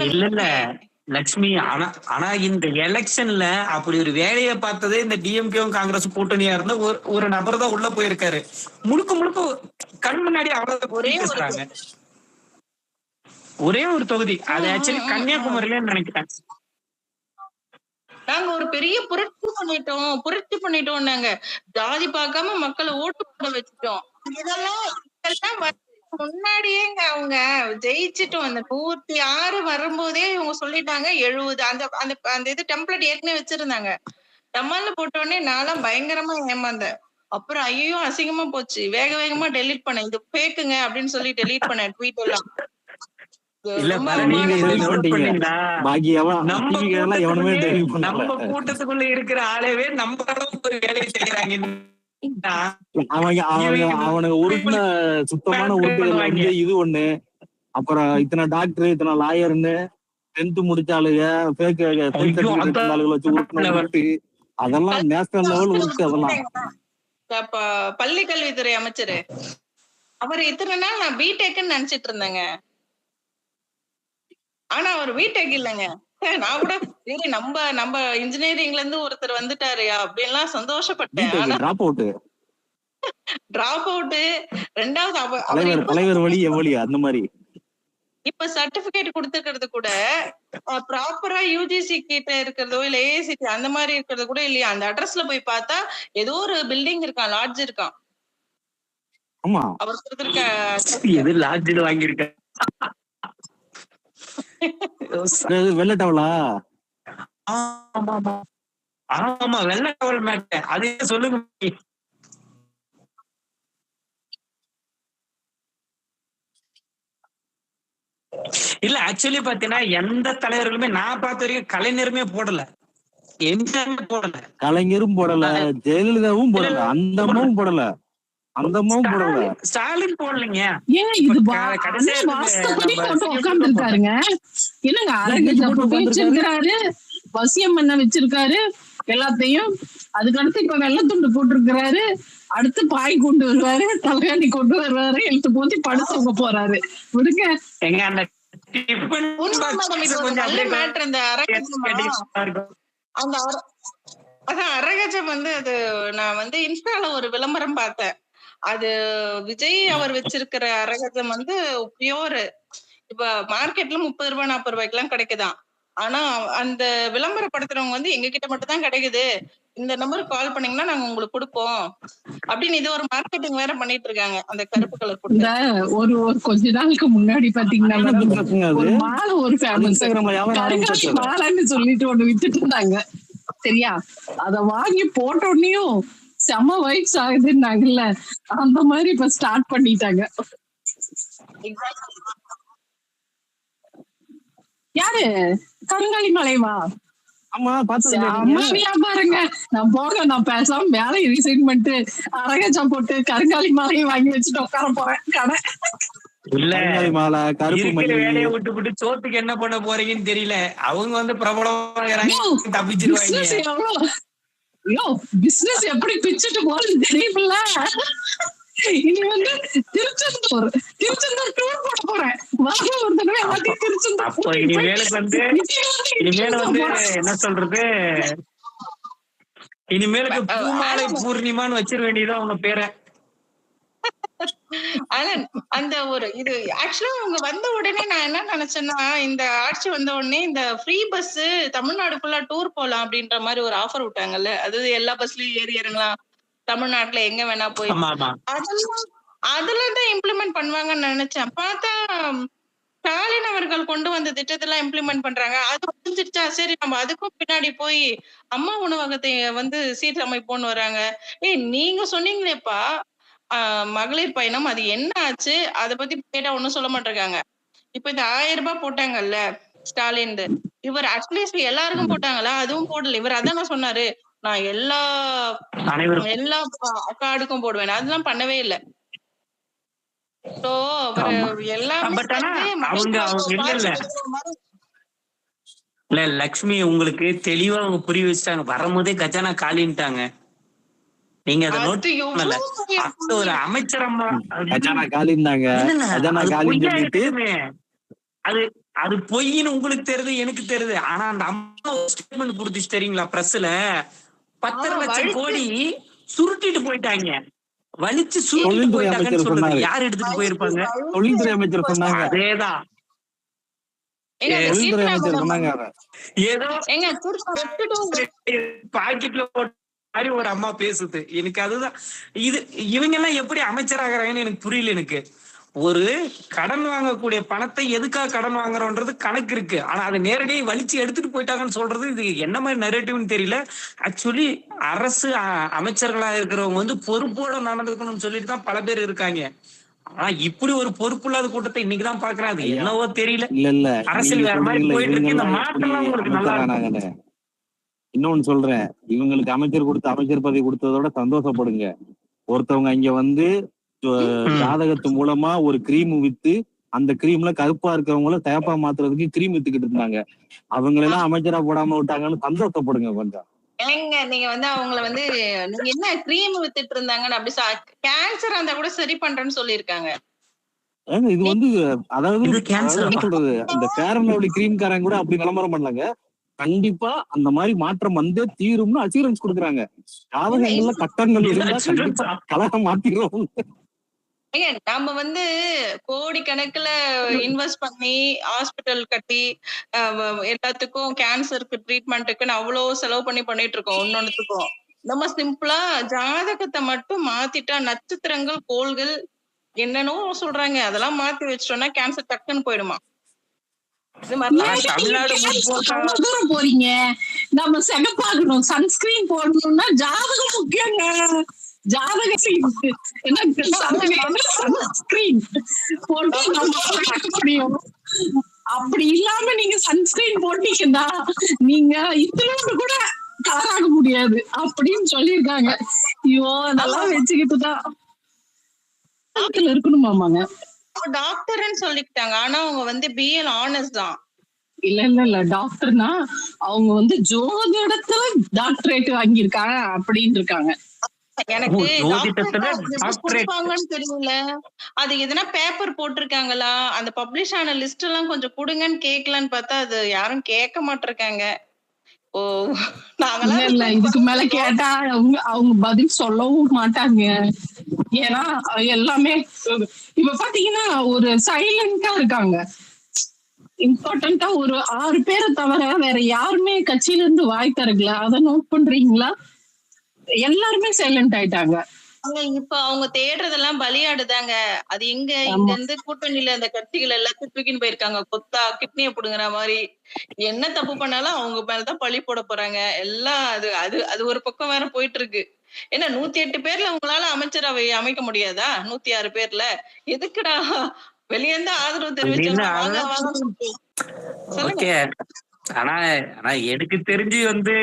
இல்ல லட்சுமி, ஆனா இந்த எலெக்ஷன்ல அப்படி ஒரு வேலையை பார்த்ததே இந்த டிஎம்கேவும் காங்கிரஸ் கூட்டணியா இருந்த ஒரு நபர் தான் உள்ள போயிருக்காரு. முழுக்க முழுக்க கண் முன்னாடி அவ்வளவு பேசுறாங்க. ஒரே ஒரு தொகுதி, அது ஆக்சுவலி கன்னியாகுமரியில நினைக்கிறேன். நாங்க ஒரு பெரிய புரட்சி பண்ணிட்டோம். நாங்க ஜாதி பார்க்காம மக்களை ஓட்டு போட வச்சுட்டோம். இதெல்லாம் முன்னாடியேங்க அவங்க ஜெயிச்சுட்டு அந்த 106 வரும்போதே இவங்க சொல்லிட்டாங்க 70. அந்த அந்த அந்த இது டெம்ப்ளேட் ஏற்கனவே வச்சிருந்தாங்க. டமால்னு போட்ட உடனே நான்லாம் பயங்கரமா ஏமாந்தேன். அப்புறம் ஐயோ அசிங்கமா போச்சு. வேக வேகமா டெலீட் பண்ணேன். இது ஃபேக்குங்க அப்படின்னு சொல்லி டெலீட் பண்ணேன் ட்வீட் எல்லாம். இல்ல ரொம்ப பாரு, நீங்க அவமானமா இதை delete note பண்ணிட்டீங்க. பண்ணீங்களா? பாக்கி நம்ம டிவி எல்லாம் எவனுமே கூட்டத்துக்குள்ளே delete பண்ணல. நம்ம கூட்டத்துக்குள்ள இருக்கிற ஆளவே நம்ம அளவுக்கு ஒரு வேலையை செய்யறாங்க. அவனுக்கு உருட்டின சுத்தமான உருட்டுகள் வந்து இது ஒண்ணு. அப்புறம் இத்தனை டாக்டர் இத்தனை லாயர்னு 10th முடிச்சாளுங்க fake certificate ஆளுகளை வச்சு உருட்டின உருட்டு. அதெல்லாம் நேஷனல் லெவல் உருட்டு. அதெல்லாம் பள்ளி கல்வித்துறை அமைச்சரு அவர் இத்தனை நாள் நான் பிடெக்ன்னு நினைச்சிட்டு இருந்தேங்க. ஆனா அவர் பிடெக் இல்லைங்க. நான் கூட சரி நம்ம இன்ஜினியரிங்ல இருந்து ஒருத்தர் வந்துட்டாரு அப்படின்லாம் சந்தோஷப்பட்டேன். ஆனா டிராப் அவுட். ரெண்டாவது தலைவர் வழி எவ்வளி அந்த மாதிரி இப்ப சர்டிபிகேட் கொடுத்துக்கிறது கூட ப்ராப்பரா யூஜிசி கிட்ட இருக்கிறதோ இல்ல ஏஐசிடி அந்த மாதிரி இருக்கிறது கூட இல்லையா. அந்த அட்ரஸ்ல போய் பார்த்தா ஏதோ ஒரு பில்டிங் இருக்கான், லாட்ஜ் இருக்கான். ஆமா அவர் கொடுத்திருக்க எது லாட்ஜில் வாங்கியிருக்க வெள்ள டவலா? ஆமா வெள்ள டவல் மேட்ட. அதே சொல்லுங்க. இல்ல ஆக்சுவலி பாத்தீங்கன்னா எந்த தலைவர்களுமே நான் பார்த்த வரைக்கும் கலைஞருமே போடல, எம்ஜிஆருமே போடல, கலைஞரும் போடல, ஜெயலலிதாவும் போடல, அந்தமும் போடல, அந்தமும் போடல, ஸ்டாலின் போடலைங்க. ஏன் இது வாஸ்தபடி போட்டு உட்கார்ந்து இருக்காருங்க. என்னங்க அரங்கத்தை போட்டு வச்சிருக்காரு, வசியம் பண்ண வச்சிருக்காரு எல்லாத்தையும். அதுக்கடுத்து இப்ப வெள்ளத்துண்டு போட்டிருக்கிறாரு, அடுத்து பாய் கொண்டு வருவாரு, தலையாணி கொண்டு வருவாரு, எழுத்து போத்தி படுத்தவங்க போறாரு. விடுங்க. எங்க அந்த அரகஜம் வந்து அது நான் வந்து இன்ஸ்டால ஒரு விளம்பரம் பார்த்தேன். அது விஜய் அவர் வச்சிருக்கிற அரகஜம் வந்து பியோர். இப்ப மார்க்கெட்ல 30 ரூபாய் 40 ரூபாய்க்கு எல்லாம் கிடைக்குதான். ஆனா அந்த விளம்பரப்படுத்துறவங்க வந்து எங்க கிட்ட மட்டும் தான் கிடைக்குது, இந்த நம்பருக்கு கால் பண்ணீங்கன்னா நாங்க உங்களுக்கு கொடுப்போம் அப்படின்னு இது ஒரு மார்க்கெட்டிங் வேற பண்ணிட்டு இருக்காங்க. அந்த கருப்பு கலர் இந்த ஒரு கொஞ்ச நாளுக்கு முன்னாடி பாத்தீங்கன்னா ஒரு மாலை ஒரு ஃபேமஸ் மாலைன்னு சொல்லிட்டு ஒண்ணு வித்துட்டு இருந்தாங்க. சரியா, அத வாங்கி போட்ட உடனேயும் செம வைப்ஸ் ஆகுதுன்னாங்கல்ல, அந்த மாதிரி இப்ப ஸ்டார்ட் பண்ணிட்டாங்க. யாரு? கருங்காலி மலைவா? ஆமா பாருங்க. நான் பேசாம வேலை ரிசைன் பண்ணிட்டு அரகஜா போட்டு கருங்காலி மாலையை வாங்கி வச்சுட்டு உட்கார போறேன் கடை. இல்ல வேலையை விட்டு சோத்துக்கு என்ன பண்ண போறீங்கன்னு தெரியல. அவங்க வந்து பிரபலமா தப்பிச்சிருவாங்க. பிசினஸ் எப்படி பிச்சுட்டு போறது தெரியல. இனி வந்து திருச்செந்தூர் டூர் போட போறேன். அப்ப இனிமேலுக்கு வந்து என்ன சொல்றது, இனிமேலுக்கு பூமாலை பூர்ணிமான்னு வச்சிட வேண்டியதான் அவங்க பேரை. ஆனா அந்த ஒரு இது ஆக்சுவலா அவங்க வந்த உடனே நான் என்ன நினைச்சேன்னா, இந்த ஆட்சி வந்த உடனே இந்த ஃப்ரீ பஸ் தமிழ்நாடு ஃபுல்லா டூர் போலாம் அப்படின்ற மாதிரி ஒரு ஆஃபர் விட்டாங்கல்ல. அது எல்லா பஸ்லயும் ஏறி இறங்கலாம், தமிழ்நாட்டுல எங்க வேணா போய், அதெல்லாம் தான் இம்ப்ளிமெண்ட் பண்ணுவாங்கன்னு நினைச்சேன். பார்த்தா ஸ்டாலின் அவர்கள் கொண்டு வந்த திட்டத்தெல்லாம் இம்ப்ளிமெண்ட் பண்றாங்க. அது புரிஞ்சிருச்சா, சரி நம்ம அதுக்கும் பின்னாடி போய் அம்மா உணவகத்தை வந்து சீரமைப்போன்னு வராங்க. நீங்க சொன்னீங்களேப்பா மகளிர் பயணம், அது என்ன ஆச்சு? அதை பத்தி கேட்டா ஒண்ணும் சொல்ல மாட்டிருக்காங்க. இப்ப இந்த 1000 ரூபாய் போட்டாங்கல்ல ஸ்டாலின், இவர் அட்லீஸ்ட் எல்லாருக்கும் போட்டாங்களா? அதுவும் போடல. இவர் அதான் சொன்னாரு, நான் எல்லா கார்டுக்கும் போடுவேன், அதெல்லாம் பண்ணவே இல்லை. இல்ல லக்ஷ்மி உங்களுக்கு தெளிவா அவங்க புரிய வச்சுட்டாங்க. வரும்போதே கஜானா காலின்ட்டாங்க. நீங்க அதை நோட் பண்ணல. ஒரு அமைச்சரம்மா அது பொய்ன்னு உங்களுக்கு தெரியுது, எனக்கு தெரியுது. ஆனா அந்த அம்மா ஸ்டேட்மெண்ட் கொடுத்துச்சு தெரியுங்களா பிரஸ்ல, 10 லட்சம் கோடி சுருட்டிட்டு போயிட்டாங்க, வலிச்சு சுருட்டிட்டு போயிட்டாங்கன்னு சொல்றது யார் எடுத்துட்டு போயிருப்பாங்க? தொழில்துறை அமைச்சர் சொன்னாங்க. அதேதான் ஏதோ பாக்கெட்ல போட்டு மாதிரி ஒரு அம்மா பேசுது. எனக்கு அதுதான் இது, இவங்க எல்லாம் எப்படி அமைச்சராகிறாங்கன்னு எனக்கு புரியல. எனக்கு ஒரு கடன் வாங்கக்கூடிய பணத்தை எதுக்காக கடன் வாங்குறோன்றது கணக்கு இருக்கு. ஆனா அதை நேரடியாக வலிச்சு எடுத்துட்டு போயிட்டாங்கன்னு சொல்றது இது என்ன மாதிரி நரேட்டிவ்னு தெரியல. ஆக்சுவலி அரசு அமைச்சர்களா இருக்கிறவங்க வந்து பொறுப்போட நடந்துக்கணும்னு சொல்லிட்டு தான் பல பேர் இருக்காங்க. ஆனா இப்படி ஒரு பொறுப்பு இல்லாத கூட்டத்தை இன்னைக்குதான் பாக்குறேன். அது என்னவோ தெரியல. இல்ல அரசியல் வேற மாதிரி போயிட்டு இருக்கு. இந்த மாற்றம் உங்களுக்கு நல்லா இருக்கு. இன்னொன்னு சொல்றேன், இவங்களுக்கு அமைச்சர் பதவி கொடுத்ததோட சந்தோஷப்படுங்க. ஒருத்தவங்க இங்க வந்து ஜாதகத்து மூலமா ஒரு கிரீம் வித்து அந்த கிரீம்ல கருப்பா இருக்கிறவங்கள சேப்பா மாத்துறதுக்கு கிரீம் வித்துக்கிட்டு இருந்தாங்க. அவங்க எல்லாம் அமைச்சரா போடாம விட்டாங்கன்னு சந்தோஷப்படுங்க கொஞ்சம். ஏங்க நீங்க வந்து அவங்கள வந்து நீங்க என்ன கிரீம் வித்துட்டு இருந்தாங்கன்னு அப்படி கேன்சர் அந்த கூட சரி பண்றேன்னு சொல்லியிருக்காங்க. இது வந்து அதாவது என்ன சொல்றது, இந்த ஃபேர் அண்ட் லவ்லி கிரீம் காரங்க கூட அப்படி விளம்பரம் பண்ணாங்க. கண்டிப்பா அந்த மாதிரி மாற்றம் வந்தே தீரும்னு அசூரன்ஸ் கொடுக்குறாங்க. ஜாதகங்கள்ல கட்டங்கள் இருந்தா கண்டிப்பா கலகம் மாத்திரும். நம்ம வந்து கோடி கணக்குல இன்வெஸ்ட் பண்ணி ஹாஸ்பிட்டல் கட்டி எல்லாத்துக்கும் கேன்சருக்கு ட்ரீட்மெண்ட்டுக்குன்னு அவ்வளவு செலவு பண்ணிட்டு இருக்கோம். ஒன்னொன்னுத்துக்கும் நம்ம சிம்பிளா ஜாதகத்தை மட்டும் மாத்திட்டா நட்சத்திரங்கள் கோள்கள் என்னன்னோ சொல்றாங்க, அதெல்லாம் மாத்தி வச்சிட்டோம்னா கேன்சர் டக்குன்னு போயிடுமா? போறீங்க நம்ம செகப்பாகணும், சன்ஸ்கிரீன் போடணும்னா ஜாதகம் முக்கியங்க. ஜாதகம் முடியும். அப்படி இல்லாம நீங்க சன்ஸ்கிரீன் போட்டீங்கன்னா நீங்க இத்தனோடு கூட கலராக முடியாது அப்படின்னு சொல்லியிருக்காங்க. ஐயோ அதெல்லாம் வச்சுக்கிட்டுதான் இருக்கணுமாமாங்க. டாக்டர்னு சொல்லிக்கிட்டாங்க. ஆனா அவங்க வந்து பிஎல் ஆனர்ஸ் தான். இல்ல டாக்டர்னா அவங்க வந்து ஜோதிடத்துல டாக்டரேட் வாங்கியிருக்காங்க அப்படின்னு இருக்காங்க. எனக்கு கொடுப்பாங்கன்னு தெரியல. அது எதனா பேப்பர் போட்டிருக்காங்களா, அந்த பப்ளிஷ் ஆன லிஸ்ட் எல்லாம் கொஞ்சம் கொடுங்கன்னு கேட்கலான்னு பார்த்தா அது யாரும் கேட்க மாட்டிருக்காங்க. ஓ இல்ல இதுக்கு மேல கேட்டா அவங்க பதில் சொல்லவும் மாட்டாங்க. ஏன்னா எல்லாமே இப்ப பாத்தீங்கன்னா ஒரு சைலண்டா இருக்காங்க. இம்பார்ட்டன்டா ஒரு 6 பேரை தவிர வேற யாருமே கட்சியில இருந்து வாய் தரல. அதை நோட் பண்றீங்களா? எல்லாருமே சைலண்ட் ஆயிட்டாங்க. இப்ப அவங்க தேடுறதெல்லாம் பலியாடுதாங்க. அது இங்க இருந்து கூட்டணியில அந்த கட்சிகள் எல்லாத்தையும் தூக்கின்னு போயிருக்காங்க. கொத்தா கிட்னிய புடுங்குற மாதிரி என்ன தப்பு பண்ணாலும் அவங்க மேலதான் பழி போட போறாங்க எல்லாம். அது ஒரு பக்கம் வேற போயிட்டு இருக்கு. ஏன்னா 108 பேர்ல உங்களால அமைச்சரவை அமைக்க முடியாதா? 106 பேர்ல எதுக்குடா வெளியே இருந்து ஆதரவு தெரிவிச்சாங்க. ஆனா எனக்கு தெரிஞ்சு வந்து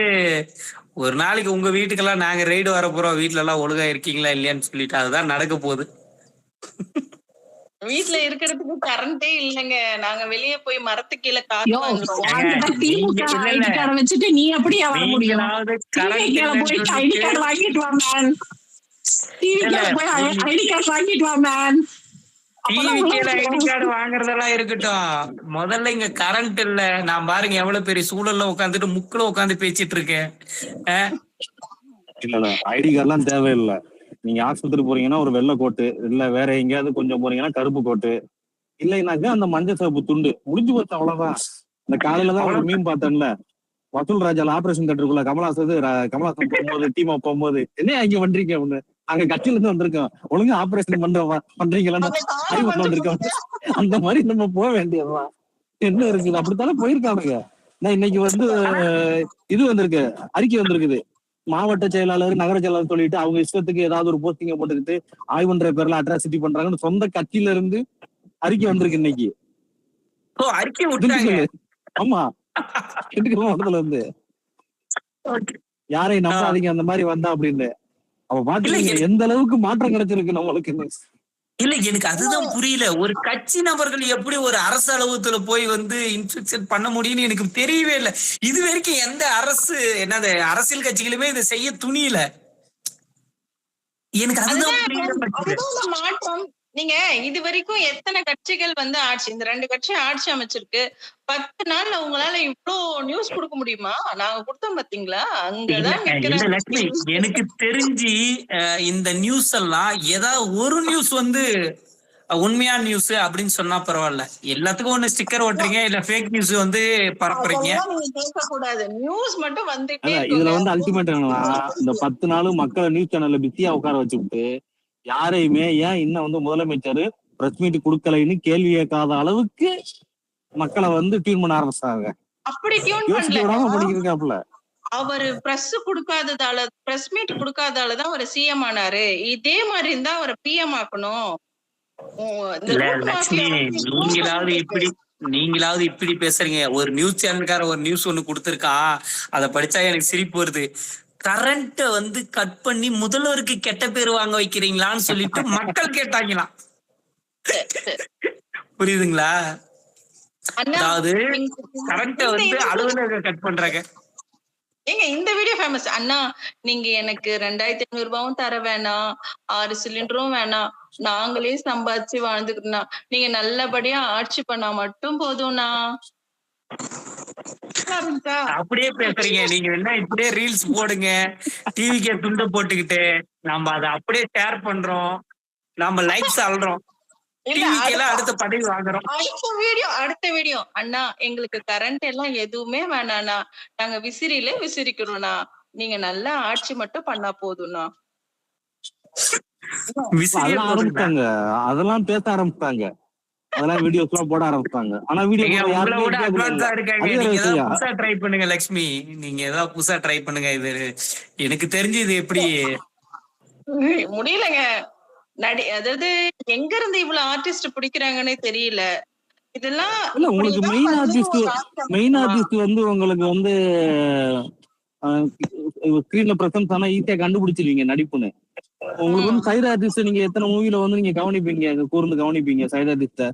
ஒரு நாளைக்கு உங்க வீட்டுக்கெல்லாம் நாங்க ரைடு வர போறோம், வீட்டுல எல்லாம் ஒழுங்கா இருக்கீங்களா இல்லையான்னு சொல்லிட்டு அதுதான் நடக்க போகுது. வீட்டுல இருக்கிறதுக்கு கரண்டே இல்லைங்க. நாங்க வெளியே போய் மரத்து கீழே வச்சுட்டு நீ அப்படியே வர முடியும்? ஐடி கார்டு வாங்குறதெல்லாம் இருக்கட்டும், முதல்ல இங்க கரண்ட் இல்ல. நான் பாருங்க எவ்வளவு பெரிய சூழல்ல உட்காந்துட்டு முக்குல உட்காந்து பேசிட்டு இருக்கேன். இல்ல ஐடி கார்டு எல்லாம் தேவையில்லை. நீங்க ஆஸ்பத்திரி போறீங்கன்னா ஒரு வெள்ளை கோட்டு, இல்ல வேற எங்கேயாவது கொஞ்சம் போறீங்கன்னா கருப்பு கோட்டு, இல்லைனாக்கா அந்த மஞ்சள் சிவப்பு துண்டு, முடிஞ்சு போச்சு அவ்வளவுதான். இந்த காலையில தான் ஒரு மீன் பார்த்தேன்ல, வசூல் ராஜால ஆபரேஷன் தேட்டருக்குள்ள கமலாசன் போகும்போது டீமா போகும்போது என்ன இங்க பண்றீங்க ஒண்ணு, அங்க கட்சியில இருந்து வந்திருக்கோம், ஒழுங்கா ஆபரேஷன் பண்றீங்களான்னு வந்திருக்கோம். அந்த மாதிரி நம்ம போக வேண்டியதுதான். என்ன இருக்குது, அப்படித்தானே போயிருக்கானுங்க. நான் இன்னைக்கு வந்து இது வந்திருக்கு, அறிக்கை வந்திருக்குது. மாவட்ட செயலாளர் நகர செயலாளர் சொல்லிட்டு அவங்க இஷ்டத்துக்கு ஏதாவது ஒரு போஸ்டிங்க போட்டுக்கிட்டு ஆய்வுன்ற பேர்ல அட்ராசிட்டி பண்றாங்கன்னு சொந்த கட்சியில இருந்து அறிக்கை வந்திருக்கு இன்னைக்கு. ஆமா, மாவட்டத்துல இருந்து யாரையும் நம்பாதீங்க அந்த மாதிரி வந்தா அப்படின்னு. அவ பாத்தீங்க எந்த அளவுக்கு மாற்றம் கிடைச்சிருக்கு நம்மளுக்கு. இல்ல எனக்கு அதுதான் புரியல. ஒரு கட்சி நபர்கள் எப்படி ஒரு அரசு அலுவலகத்துல போய் வந்து இன்ஸ்ட்ரக்ஷன் பண்ண முடியும்னு எனக்கு தெரியவே இல்லை. இது வரைக்கும் எந்த அரசியல் கட்சிகளுமே இதை செய்ய துணியல. எனக்கு அதுதான் மாற்றம். நீங்க இது வரைக்கும் எத்தனை கட்சிகள் வந்து ஆட்சி, இந்த 2 கட்சி ஆட்சி அமைச்சிருக்கு. 10 நாள்ல உங்களால இவ்வளவு நியூஸ் கொடுக்க முடியுமா? நாங்க கொடுத்தோம் பாத்தீங்களா? அங்கதான் எனக்கு தெரிஞ்சு இந்த நியூஸ் எல்லாம் ஏதாவது ஒரு நியூஸ் வந்து உண்மையான நியூஸ் அப்படின்னு சொன்னா பரவாயில்ல. எல்லாத்துக்கும் ஒண்ணு ஸ்டிக்கர் ஓட்டுறீங்க, இல்ல ஃபேக் நியூஸ் வந்து பரப்புறீங்க. கேட்கக்கூடாது, நியூஸ் மட்டும் வந்து இதுல வந்து அல்டிமேட் என்னன்னா, இந்த 10 நாளும் மக்களை நியூஸ் சேனல்ல பிஸியா உட்கார வச்சுக்கிட்டு யாரையுமே ஏன் இன்னும் வந்து முதலமைச்சர் பிரஸ் மீட் கொடுக்கலைன்னு கேள்வி கேட்காத அளவுக்கு மக்களை வந்து டியூன் பண்ண ஆரம்பிச்சாங்க. அப்படி டியூன் யோசிக்க பண்ணல. விடாம பண்ணிக்கிருக்காப்புல. அவரு பிரஸ் கொடுக்காததால, பிரஸ் மீட் கொடுக்காதாலதான் அவர் சிஎம் ஆனாரு. இதே மாதிரி இருந்தா அவரை பிஎம் ஆக்கணும். இந்த இல்ல ரூட் லட்சுமி, மாஃபியா வந்து இவ்ளோ நீங்களாவது பண்ணிட்டு இப்படி இருக்கு. நீங்களாவது இப்படி பேசுறீங்க. ஒரு நியூஸ் சேனல்கார ஒரு நியூஸ் ஒண்ணு கொடுத்திருக்கா, அதை படிச்சா எனக்கு சிரிப்பு வருது. கரண்ட வந்து கட் பண்ணி முதல்வருக்கு கெட்ட பேர் வாங்க வைக்கிறீங்களான்னு சொல்லிட்டு மக்கள் கேட்டாங்களாம். புரியுதுங்களா? அண்ணா அதாவது நீங்க கரண்ட இந்த வந்து இது அலுவலக கட் பண்றாங்க. ஏங்க இந்த வீடியோ ஃபேமஸ். அண்ணா நீங்க எனக்கு 2500 ரூபாயும் தர வேணாம், 6 சிலிண்டரும் வேணாம், நாங்களே சம்பாதிச்சு வாழ்ந்துக்கிட்டோம்னா, நீங்க நல்லபடியா ஆட்சி பண்ணா மட்டும் போதும்ண்ணா. இருந்துச்சா? அப்படியே பேசுறீங்க நீங்க. என்ன இப்படியே ரீல்ஸ் போடுங்க, டிவிக்கே துண்டை போட்டுக்கிட்டு நம்ம அதை அப்படியே ஷேர் பண்றோம், நம்ம லைக்ஸ் அல்றோம், இல்ல டிவிக்கு எல்லாம் அடுத்த பதவி வாங்குறோம். அடுத்த வீடியோ அண்ணா எங்களுக்கு கரண்ட் எல்லாம் எதுவுமே வேணாண்ணா, நாங்க விசிறிலே விசிறிக்கிறோம்ண்ணா, நீங்க நல்லா ஆட்சி மட்டும் பண்ணா போதும்ண்ணா. விசிறியே அதெல்லாம் போடுங்க. ஆரம்பிச்சாங்க, அதெல்லாம் பேச ஆரம்பிச்சாங்க, அதெல்லாம் வீடியோஸ் எல்லாம் போட ஆரம்பிச்சாங்க. ஆனா வீடியோ நீங்க போட உங்களை யாருமே விட கேட்கல. அட்வான்ஸா இருக்காங்க. அது வேற நீங்க ஏதாவது விஷயம். புதுசா ட்ரை பண்ணுங்க லட்சுமி, நீங்க ஏதாவது புதுசா ட்ரை பண்ணுங்க. இது எனக்கு தெரிஞ்சு இது எப்படி முடியலங்க. அதாவது எங்க இருந்து இவ்வளவு ஆர்டிஸ்ட் பிடிக்கிறாங்கன்னே தெரியல. இதெல்லாம் இல்ல உங்களுக்கு இப்படிதான் மெயின் பண்ணி ஆர்டிஸ்ட் ஒரு ஆட்சி மெயின் அமைக்கணுமா? ஆர்டிஸ்ட் வந்து உங்களுக்கு வந்து ஸ்கிரீன்ல பிரசன்ஸ் ஆனா ஈஸியா கண்டுபிடிச்சிருவீங்க நடிப்புன்னு. உங்களுக்கு வந்து சைடு ஆர்டிஸ்ட் நீங்க எத்தனை மூவில வந்து நீங்க கவனிப்பீங்க, கூர்ந்து கவனிப்பீங்க சைடு ஆர்டிஸ்ட.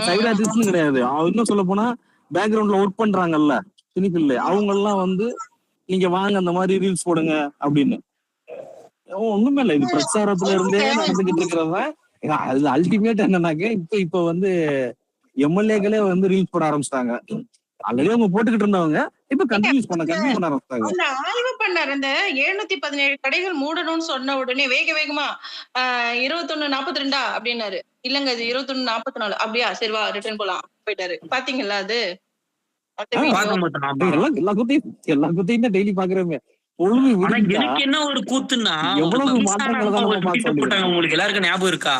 சைடு ஆர்டிஸ்ட்னு கிடையாது, இன்னும் சொல்ல போனா பேக்ரவுண்ட்ல ஒர்க் பண்றாங்கல்ல சினிஃபில்ல, அவங்க எல்லாம் வந்து நீங்க வாங்க அந்த மாதிரி ரீல்ஸ் போடுங்க அப்படின்னு. ஒண்ணுமே இல்ல, இது பிரச்சாரத்துல இருந்தே நடந்துகிட்டு இருக்கிறவன். அது அல்டிமேட் என்னன்னாக்க இப்ப வந்து எம்எல்ஏக்களே வந்து ரீல்ஸ் போட ஆரம்பிச்சிட்டாங்க. ஆல்ரெடி அவங்க போட்டுக்கிட்டு இருந்தவங்க இப்ப கண்டினியூ பண்ண ஆரம்பிச்சிட்டாங்க. அந்த ஆய்வு பண்ணார். அந்த 717 கடைகள் மூடணும்னு சொன்ன உடனே வேகமா 21:42 அப்படின்னாரு. இல்லங்க அது 21:44. அப்படியா, சரி வா ரிட்டர்ன் போலாம் போயிட்டாரு. பாத்தீங்களா அது? எல்லா குத்தையும் தான் டெய்லி பாக்குறேன். பொழுது விடிஞ்சா எனக்கு என்ன ஒரு கூத்துன்னா, எவ்வளவு மாற்றங்களை தான் நம்ம பார்க்க போட்டாங்க. உங்களுக்கு எல்லாருக்கும் ஞாபகம் இருக்கா?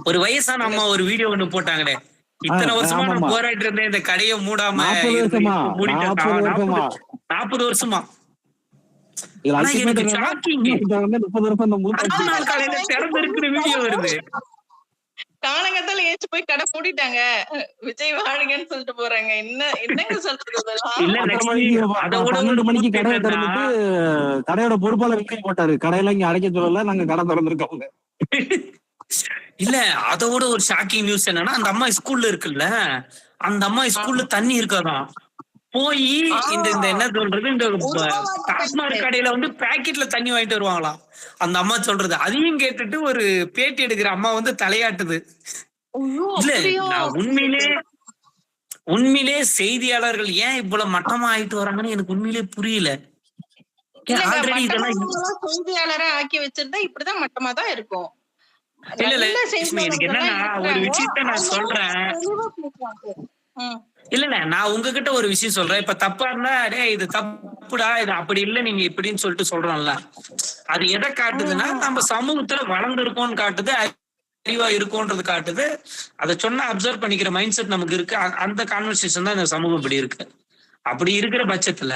ஒரு வயசான அம்மா ஒரு வீடியோ ஒண்ணு போட்டாங்களே, இத்தனை வருஷமா நான் போராடிட்டு இருந்தேன் இந்த கடையை மூடாம. 40 வருஷமா 40 வருஷமா. எனக்கு ஷாக்கிங். 30 வருஷம் காலையில திறந்து இருக்கிற வீடியோ வருது. காலங்கத்தால ஏச்சு போய் கடை மூடிட்டாங்க, விஜய் வாழுங்கன்னு சொல்லிட்டு போறாங்க. என்னங்க சொல்றது? 12 மணிக்கு கடையை திறந்துட்டு கடையோட பொறுப்பாளர் விக்கி போட்டாரு, கடையெல்லாம் இங்க அடைக்க சொல்லல, நாங்க கடை திறந்துருக்கோங்க. இல்ல அதோட ஒரு ஷாக்கிங் நியூஸ் என்னன்னா, அந்த அம்மா ஸ்கூல்ல இருக்குல்ல, அந்த அம்மா ஸ்கூல்ல தண்ணி இருக்காதான். போய் இந்த என்ன சொல்றது, இந்த டாஸ்மாக் கடையில வந்து பாக்கெட்ல தண்ணி வாங்கிட்டு வருவாங்களாம் அந்த அம்மா சொல்றது. அதையும் கேட்டுட்டு ஒரு பேட்டி எடுக்கிற அம்மா வந்து தலையாட்டுது. இல்ல நான் உண்மையிலே செய்தியாளர்கள் ஏன் இவ்வளவு மட்டமா ஆயிட்டு வராங்கன்னு எனக்கு உண்மையிலே புரியல. ஆல்ரெடி இதெல்லாம் செய்தியாளரா ஆக்கி வச்சிருந்தா இப்படிதான் மட்டமா தான் இருக்கும். இல்ல எனக்கு என்னன்னா, ஒரு விஷயத்த நான் சொல்றேன். இல்ல நான் உங்ககிட்ட ஒரு விஷயம் சொல்றேன். இப்ப தப்பா இருந்தா இது தப்புடா, இது அப்படி இல்ல நீங்க இப்படின்னு சொல்லிட்டு சொல்றோம்ல, அது எதை காட்டுதுன்னா நம்ம சமூகத்துல வளர்ந்துருக்கோம்னு காட்டுது, அறிவா இருக்கும்ன்றது காட்டுது. அதை சொன்னா அப்சர்வ் பண்ணிக்கிற மைண்ட் செட் நமக்கு இருக்கு. அந்த கான்வர்சேஷன் தான் இந்த சமூகம் இப்படி இருக்கு. அப்படி இருக்கிற பட்சத்துல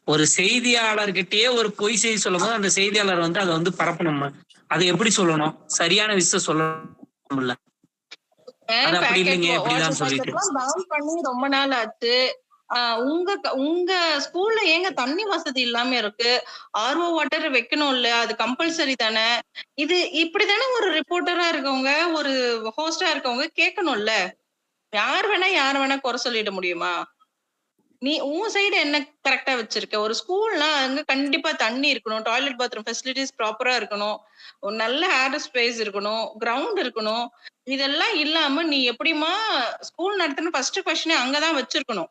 ஒரு செய்தியாளர்கிட்டயே ஒரு பொய் செய்தி சொல்லும் போது அந்த செய்தியாளர் வந்து அதை வந்து பரப்பணும். அதை எப்படி சொல்லணும், சரியான விஷயம் சொல்லணும்ல. அப்படி இல்லைங்க இப்படிதான் சொல்லிட்டு பண்ணி ரொம்ப நாள் ஆச்சு. உங்க ஸ்கூல்ல ஏங்க தண்ணி வசதி இல்லாம இருக்கு? ஆர்ஓ வாட்டர் வைக்கணும் இல்ல, அது கம்பல்சரி தானே? இது இப்படித்தானே ஒரு ரிப்போர்ட்டரா இருக்கவங்க, ஒரு ஹோஸ்டா இருக்கவங்க கேட்கணும்ல. யார் வேணா குறை சொல்லிட முடியுமா? நீ உன் சைடு என்ன கரெக்டா வச்சிருக்க? ஒரு ஸ்கூல்னா அங்க கண்டிப்பா தண்ணி இருக்கணும், டாய்லெட் பாத்ரூம் ஃபெசிலிட்டிஸ் ப்ராப்பரா இருக்கணும், ஒரு நல்ல ஹேர் ஸ்பேஸ் இருக்கணும், கிரவுண்ட் இருக்கணும். இதெல்லாம் இல்லாம நீ எப்படிமா ஸ்கூல் நடத்தணும்? ஃபர்ஸ்ட் கொஸ்டின் அங்கதான் வச்சிருக்கணும்.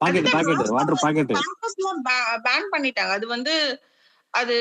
வாட்டர் பாக்கெட் பேன் பண்ணிட்டாங்க. அது வந்து அது